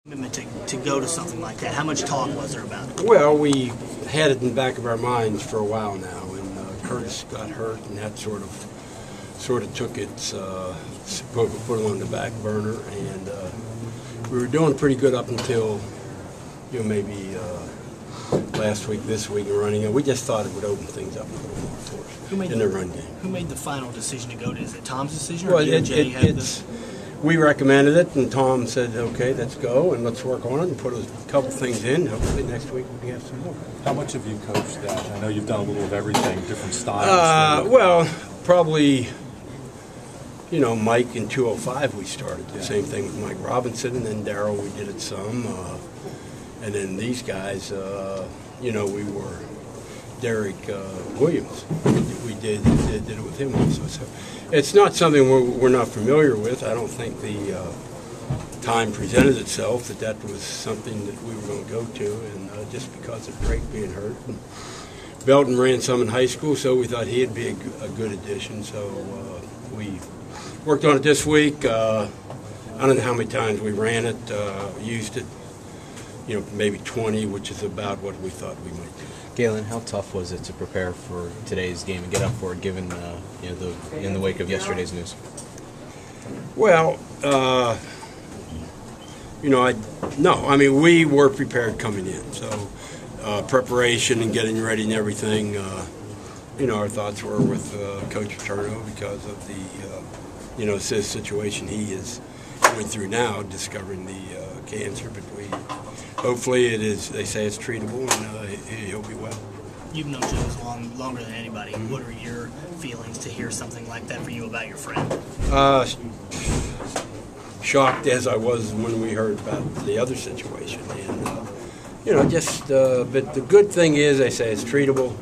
To go to something like that? How much talk was there about it? Well, we had it in the back of our minds for a while now, and Curtis got hurt, and that sort of took its put it on the back burner, and we were doing pretty good up until maybe last week, this week, and running. And we just thought it would open things up a little more for us in the run game. Who made the final decision to go to? Is it Tom's decision? Or Well, we recommended it, and Tom said, okay, let's go, and let's work on it, and put a couple things in. Hopefully next week we can have some more. How much have you coached that? I know you've done a little of everything, different styles. Well, probably, Mike in 205 we started. The same thing with Mike Robinson, and then Darryl we did it some. And then these guys, we were Derek Williams. We did it with him also. So it's not something we're not familiar with. I don't think the time presented itself that was something that we were going to go to, and just because of Drake being hurt. And Belton ran some in high school, so we thought he'd be a good addition. So we worked on it this week. I don't know how many times we ran it, used it. Maybe 20, which is about what we thought we might do. Galen, how tough was it to prepare for today's game and get up for it, given in the wake of yesterday's news? Well, we were prepared coming in. So preparation and getting ready and everything. Our thoughts were with Coach Paterno because of the situation he is going through now, discovering the cancer. But hopefully it is. They say it's treatable, and he'll be well. You've known Joe longer than anybody. What are your feelings to hear something like that for you about your friend? Shocked as I was when we heard about the other situation, and But the good thing is, they say it's treatable.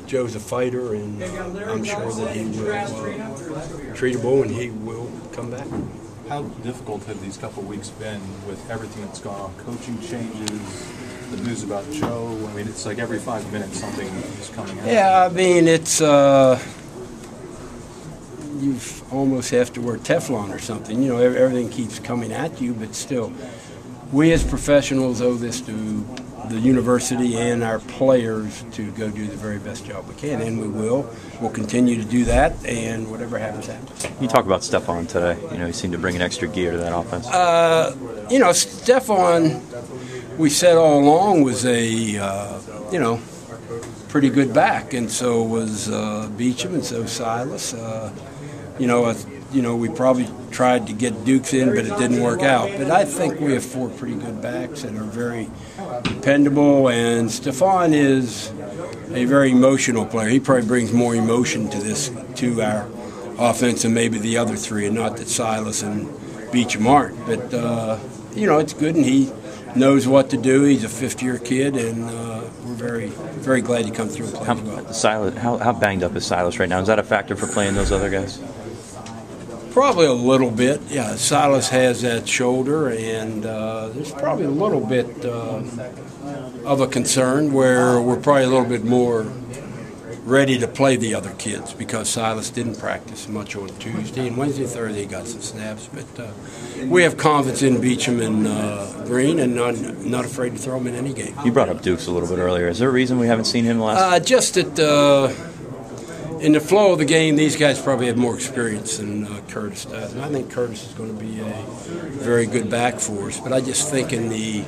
Joe's a fighter, and I'm sure that he will treatable, and he will come back. How difficult have these couple of weeks been with everything that's gone on? Coaching changes, the news about Joe. I mean, it's like every 5 minutes something is coming out. Yeah, I mean, it's you almost have to wear Teflon or something. Everything keeps coming at you, but still, we as professionals owe this to the university and our players to go do the very best job we can, and we will. We'll continue to do that, and whatever happens, happens. You talk about Stephon today. He seemed to bring an extra gear to that offense. Stephon, we said all along, was a, pretty good back, and so was Beecham, and so Silas. We probably tried to get Dukes in, but it didn't work out. But I think we have 4 pretty good backs that are very dependable, and Stephon is a very emotional player. He probably brings more emotion to our offense than maybe the other 3, and not that Silas and Beecham aren't. But, it's good, and he knows what to do. He's a fifth-year kid, and we're very, very glad he come through and play well. How banged up is Silas right now? Is that a factor for playing those other guys? Probably a little bit, yeah. Silas has that shoulder, and there's probably a little bit of a concern where we're probably a little bit more ready to play the other kids because Silas didn't practice much on Tuesday, and Wednesday, Thursday he got some snaps. But we have confidence in Beecham and Green, and not afraid to throw him in any game. You brought up Dukes a little bit earlier. Is there a reason we haven't seen him last? Just that in the flow of the game, these guys probably have more experience than Curtis does. And I think Curtis is going to be a very good back for us. But I just think in the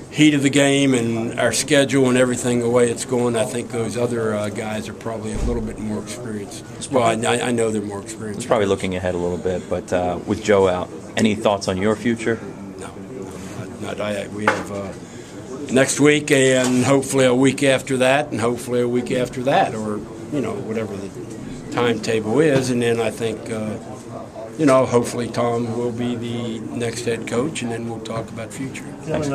heat of the game and our schedule and everything, the way it's going, I think those other guys are probably a little bit more experienced. Well, I know they're more experienced. It's probably looking ahead a little bit, but with Joe out, any thoughts on your future? No, we have next week and hopefully a week after that and hopefully a week after that, or whatever the timetable is, and then I think, hopefully Tom will be the next head coach, and then we'll talk about future. Thanks.